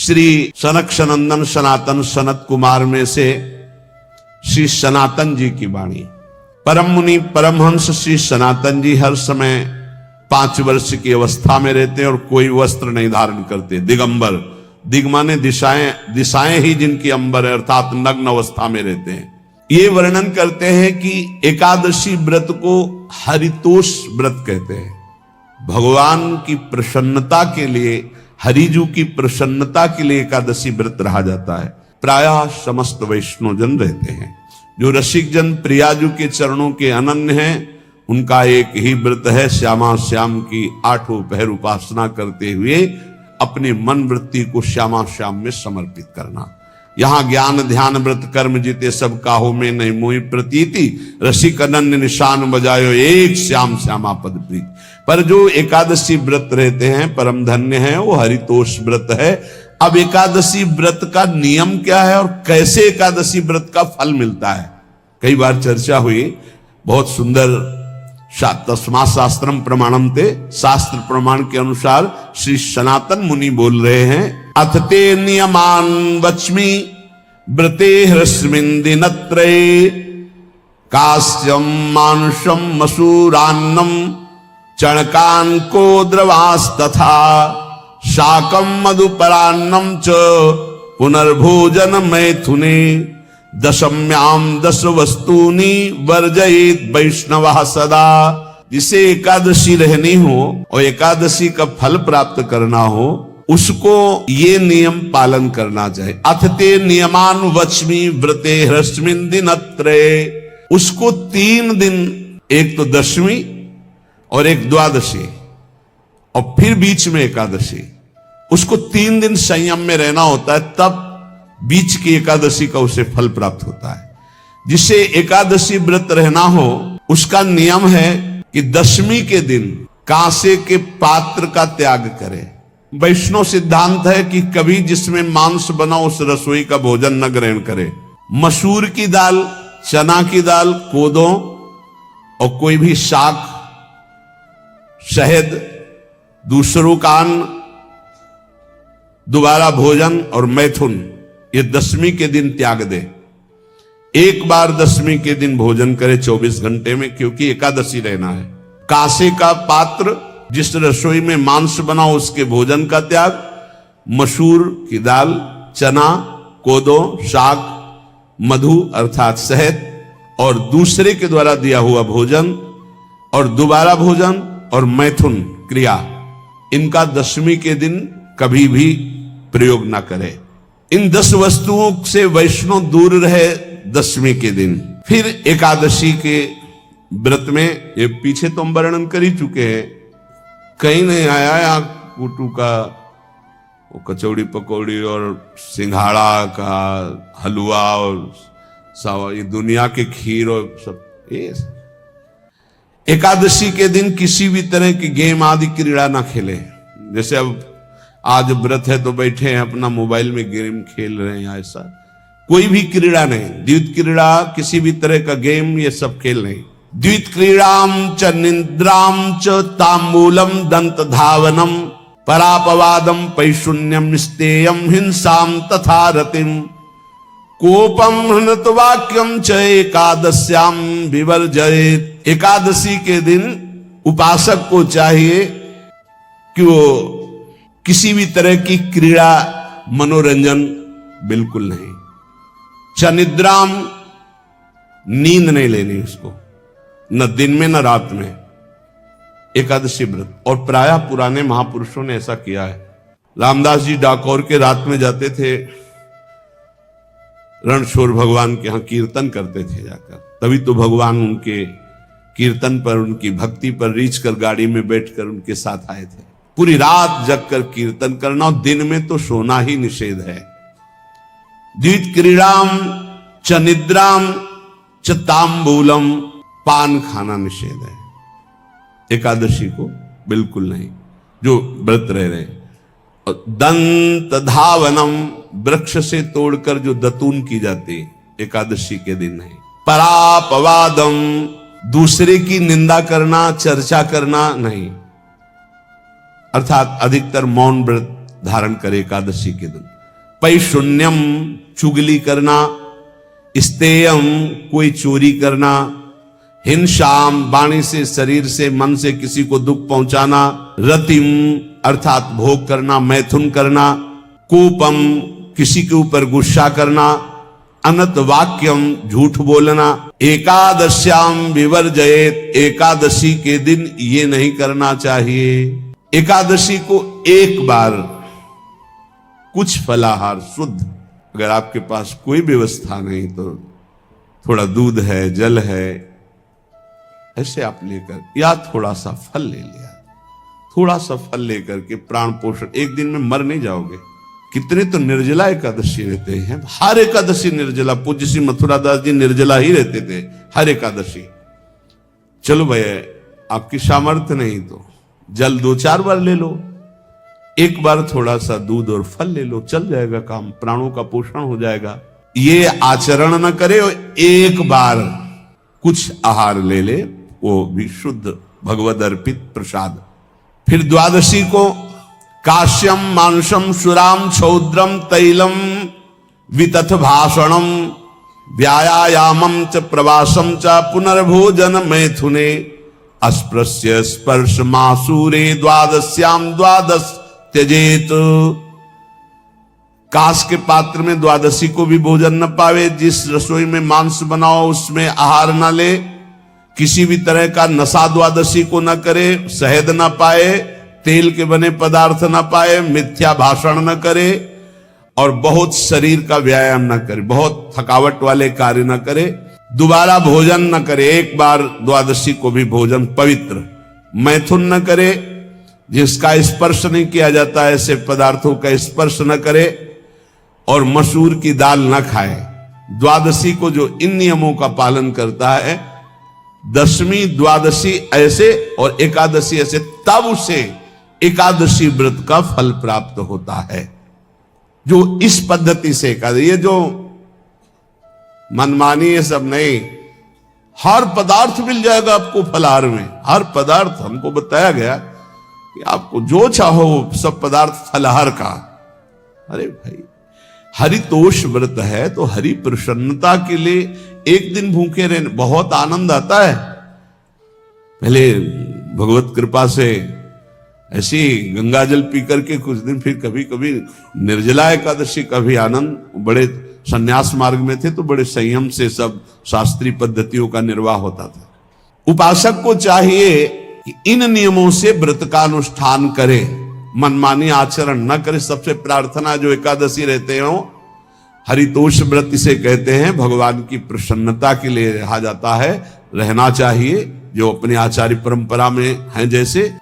श्री सनक सनंदन सनातन सनत कुमार में से श्री सनातन जी की वाणी। परम मुनि परमहंस श्री सनातन जी हर समय 5 वर्ष की अवस्था में रहते हैं और कोई वस्त्र नहीं धारण करते, दिगंबर। दिग माने दिशाएं, दिशाएं ही जिनकी अंबर है, अर्थात नग्न अवस्था में रहते हैं। ये वर्णन करते हैं कि एकादशी व्रत को हरितोष व्रत कहते हैं। भगवान की प्रसन्नता के लिए, हरिजू की प्रसन्नता के लिए एकादशी व्रत रहा जाता है। प्रायः समस्त वैष्णव जन रहते हैं। जो रसिक जन प्रियाजू के चरणों के अनन्य हैं, उनका एक ही व्रत है, श्यामा श्याम की 8 पहर उपासना करते हुए अपने मन वृत्ति को श्यामा श्याम में समर्पित करना। यहाँ ज्ञान ध्यान व्रत कर्म जीते सब काहो में नहीं मोहि प्रतीति, रसिक अनन्य निशान बजायो एक श्याम श्यामा पद प्रीति। पर जो एकादशी व्रत रहते हैं परम धन्य है, वो हरितोष व्रत है। अब एकादशी व्रत का नियम क्या है और कैसे एकादशी व्रत का फल मिलता है, कई बार चर्चा हुई। बहुत सुंदर तस्मा शास्त्रम प्रमाणम ते, शास्त्र प्रमाण के अनुसार श्री सनातन मुनि बोल रहे हैं। अथ ते नियमान वच्मि व्रते ह्रस्मिन् दिनत्रये, कास्यम मानुषम मसूरान्नम चणकान को द्रवास्तथा, शाकम मधुपरान्नम च पुनर्भोजन मैथुने, दशम्याम 10 वस्तूनि वर्जयेत वैष्णवः सदा। जिसे एकादशी रहनी हो और एकादशी का फल प्राप्त करना हो, उसको ये नियम पालन करना चाहिए। अथ ते नियमान वच्मि व्रते ह्रस्मिन् दिनत्रये, उसको 3 दिन, एक तो दशमी और एक द्वादशी और फिर बीच में एकादशी, उसको 3 दिन संयम में रहना होता है, तब बीच की एकादशी का उसे फल प्राप्त होता है। जिसे एकादशी व्रत रहना हो, उसका नियम है कि दशमी के दिन कांसे के पात्र का त्याग करे। वैष्णव सिद्धांत है कि कभी जिसमें मांस बना उस रसोई का भोजन न ग्रहण करे। मसूर की दाल, चना की दाल, कोदों और कोई भी शाक, शहद, दूसरों का अन्न, दोबारा भोजन और मैथुन, ये दशमी के दिन त्याग दे। एक बार दशमी के दिन भोजन करे 24 घंटे में, क्योंकि एकादशी रहना है। कांसे का पात्र, जिस रसोई में मांस बना उसके भोजन का त्याग, मसूर की दाल, चना, कोदो, शाक, मधु अर्थात शहद और दूसरे के द्वारा दिया हुआ भोजन और दोबारा भोजन और मैथुन क्रिया, इनका दशमी के दिन कभी भी प्रयोग ना करे। इन 10 वस्तुओं से वैष्णव दूर रहे दशमी के दिन। फिर एकादशी के व्रत में, ये पीछे तो हम वर्णन कर ही चुके हैं, कहीं नहीं आया यहाँ कुटू का वो कचौड़ी पकौड़ी और सिंघाड़ा का हलवा और सावा, ये दुनिया के खीर और सब। ये एकादशी के दिन किसी भी तरह की गेम आदि क्रीड़ा ना खेले। जैसे अब आज व्रत है तो बैठे हैं अपना मोबाइल में गेम खेल रहे हैं, ऐसा कोई भी क्रीड़ा नहीं। द्वित क्रीड़ा, किसी भी तरह का गेम, ये सब खेल नहीं। द्वित क्रीड़ाम च निद्राम च तांबूलम दंत धावनम, परापवादम पैशून्यम स्तेयम हिंसाम तथा रतिम, कोपम हृत वाक्यम च एकादश्याम विवर्जयेत। एकादशी के दिन उपासक को चाहिए कि वो किसी भी तरह की क्रीड़ा, मनोरंजन बिल्कुल नहीं। चनिद्राम, नींद नहीं लेनी उसको, न दिन में न रात में, एकादशी व्रत। और प्रायः पुराने महापुरुषों ने ऐसा किया है। रामदास जी डाकोर के रात में जाते थे, रणछोड़ भगवान के यहाँ कीर्तन करते थे जाकर, तभी तो भगवान उनके कीर्तन पर, उनकी भक्ति पर रीछ कर गाड़ी में बैठकर उनके साथ आए थे। पूरी रात जगकर कीर्तन करना, और दिन में तो सोना ही निषेध है। द्वित क्रीड़ाम च निद्राम च तांबूलम, पान खाना निषेध है एकादशी को, बिल्कुल नहीं जो व्रत रह रहे। और दंत धावनम, वृक्ष से तोड़कर जो दतून की जाती एकादशी के दिन नहीं। परापवादम, दूसरे की निंदा करना, चर्चा करना नहीं। अर्थात अधिकतर मौन व्रत धारण करे एकादशी के दिन। पैशून्यम चुगली करना, स्तेयम कोई चोरी करना, हिंसाम वाणी से, शरीर से, मन से किसी को दुख पहुंचाना, रतिम अर्थात भोग करना, मैथुन करना, कोपम किसी के ऊपर गुस्सा करना, अनत वाक्यम झूठ बोलना, एकादश्याम विवर्जयेत एकादशी के दिन ये नहीं करना चाहिए। एकादशी को एक बार कुछ फलाहार शुद्ध, अगर आपके पास कोई व्यवस्था नहीं तो थोड़ा दूध है, जल है, ऐसे आप लेकर, या थोड़ा सा फल ले लिया, थोड़ा सा फल लेकर के प्राण पोषण, एक दिन में मर नहीं जाओगे। कितने तो निर्जला एकादशी रहते हैं, हर एकादशी निर्जला। पूज्य श्री मथुरा दास जी निर्जला ही रहते थे हर एकादशी। चलो भैया आपकी सामर्थ्य नहीं तो जल 2-4 बार ले लो, एक बार थोड़ा सा दूध और फल ले लो, चल जाएगा काम, प्राणों का पोषण हो जाएगा। ये आचरण न करे और एक बार कुछ आहार ले ले, वो भी शुद्ध भगवद अर्पित प्रसाद। फिर द्वादशी को काश्यम मांसम सुराम छौद्रम तैलम वितथ भाषणम व्यायामम च प्रवासम च पुनर्भोजन मैथुने अस्पृश्य स्पर्श मासूरे द्वादश्याम द्वादश त्यजेत। कांस के पात्र में द्वादशी को भी भोजन न पावे, जिस रसोई में मांस बनाओ उसमें आहार न ले, किसी भी तरह का नशा द्वादशी को न करे, शहद न पाए, तेल के बने पदार्थ न पाए, मिथ्या भाषण न करे और बहुत शरीर का व्यायाम न करे, बहुत थकावट वाले कार्य न करे, दोबारा भोजन न करे, एक बार द्वादशी को भी भोजन पवित्र, मैथुन न करे, जिसका स्पर्श नहीं किया जाता ऐसे पदार्थों का स्पर्श न करे, और मसूर की दाल न खाए। द्वादशी को जो इन नियमों का पालन करता है, दशमी द्वादशी ऐसे और एकादशी ऐसे, तब उसे एकादशी व्रत का फल प्राप्त होता है। जो इस पद्धति से एकादशी, ये जो मनमानी है सब नहीं, हर पदार्थ मिल जाएगा आपको फलाहार में, हर पदार्थ हमको बताया गया कि आपको जो चाहो सब पदार्थ फलाहार का। अरे भाई हरितोष व्रत है तो हरि प्रसन्नता के लिए एक दिन भूखे रहने बहुत आनंद आता है। पहले भगवत कृपा से ऐसी गंगा जल पी करके कुछ दिन, फिर कभी कभी निर्जला एकादशी का भी आनंद। बड़े संन्यास मार्ग में थे तो बड़े संयम से सब शास्त्रीय पद्धतियों का निर्वाह होता था। उपासक को चाहिए कि इन नियमों से व्रत का अनुष्ठान करे, मनमानी आचरण न करे। सबसे प्रार्थना जो एकादशी रहते हो, हरितोष व्रत इसे कहते हैं, भगवान की प्रसन्नता के लिए रहा जाता है, रहना चाहिए, जो अपनी आचार्य परंपरा में है जैसे।